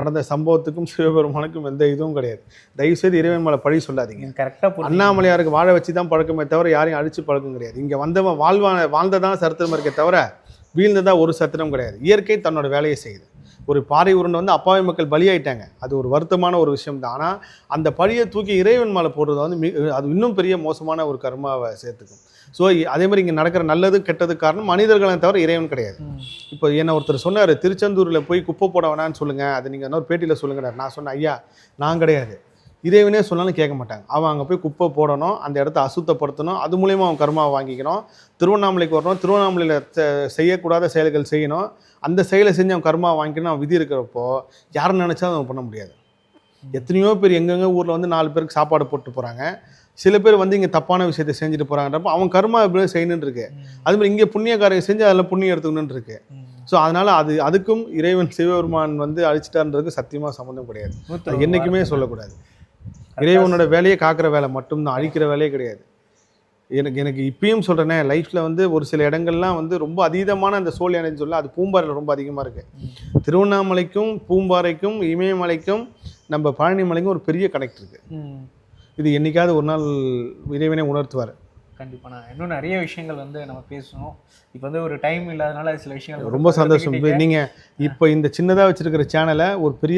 நடந்த சம்பவத்துக்கும் சிவபெருமானுக்கும் எந்த இதுவும் கிடையாது. தயவுசெய்து இறைவன் மேலே பழி சொல்லாதீங்க. கரெக்டாக அண்ணாமலையாருக்கு வாழ வச்சு தான் பழக்கமே தவிர யாரையும் அழிச்சு பழக்கம் கிடையாது. இங்கே வந்தவன் வாழ்ந்ததான் சரித்திரம் இருக்கே தவிர வீழ்ந்ததா ஒரு சரித்திரம் கிடையாது. இயற்கை தன்னோட வேலையை செய்யுது. ஒரு பாறை உருண்டை வந்து அப்பாவி மக்கள் பலியாயிட்டாங்க. அது ஒரு வருத்தமான ஒரு விஷயம் தான். ஆனால் அந்த பழியை தூக்கி இறைவன் மேலே போடுறது வந்து அது இன்னும் பெரிய மோசமான ஒரு கர்மாவை சேர்த்துக்கும். ஸோ அதே மாதிரி இங்கே நடக்கிற நல்லது கெட்டது காரணம் மனிதர்களை தவிர இறைவன் கிடையாது. இப்போ என்ன ஒருத்தர் சொன்னார், திருச்செந்தூரில் போய் குப்பை போட வேணான்னு சொல்லுங்கள், அது நீங்கள் இன்னொரு பேட்டியில் சொல்லுங்கிறார். நான் சொன்னேன், ஐயா நான் கிடையாது, இறைவனே சொன்னாலும் கேட்க மாட்டாங்க. அவன் அங்கே போய் குப்பை போடணும், அந்த இடத்த அசுத்தப்படுத்தணும், அது மூலயமா அவன் கர்மாவை வாங்கிக்கணும். திருவண்ணாமலைக்கு வரணும், திருவண்ணாமலையில் செய்யக்கூடாத செயல்கள் செய்யணும், அந்த செயலை செஞ்சு அவன் கர்மாவை வாங்கிக்கணும். அவன் விதி இருக்கிறப்போ யாரும் நினச்சாலும் அவன் பண்ண முடியாது. எத்தனையோ பேர் எங்கெங்கே ஊரில் வந்து 4 பேருக்கு சாப்பாடு போட்டு போகிறாங்க. சில பேர் வந்து இங்கே தப்பான விஷயத்தை செஞ்சுட்டு போகிறாங்கன்றப்போ அவன் கர்மா எப்படி செய்யணுன்னு இருக்கு. அதுமாதிரி இங்கே புண்ணிய காரியம் செஞ்சு அதில் புண்ணியம் எடுத்துக்கணுன்னு இருக்கு. ஸோ அதனால் அதுக்கும் இறைவன் சிவபெருமான் வந்து அழிச்சிட்டான்றதுக்கு சத்தியமாக சம்மந்தம் கிடையாது. அது என்றைக்குமே சொல்லக்கூடாது. இறைவனோட வேலையை காக்கிற வேலை மட்டும்தான், அழிக்கிற வேலையே கிடையாது. எனக்கு இப்பயும் சொல்கிறேனே, லைஃப்பில் வந்து ஒரு சில இடங்கள்லாம் வந்து ரொம்ப அதீதமான அந்த சோல் எனர்ஜி சொல்ல, அது பூம்பாறையில் ரொம்ப அதிகமாக இருக்குது. திருவண்ணாமலைக்கும் பூம்பாறைக்கும் இமயமலைக்கும் நம்ம பழனி மலைக்கும் ஒரு பெரிய கனெக்ட் இருக்குது. இது என்னைக்காவது ஒரு நாள் இறைவனே உணர்த்துவார். கண்டிப்பாக. நான் இன்னும் நிறைய விஷயங்கள் வந்து நம்ம பேசணும். இப்போ வந்து ஒரு டைம் இல்லாதனால சில விஷயங்கள் ரொம்ப சந்தோஷம். நீங்கள் இப்போ இந்த சின்னதாக வச்சுருக்கிற சேனலை ஒரு பெரிய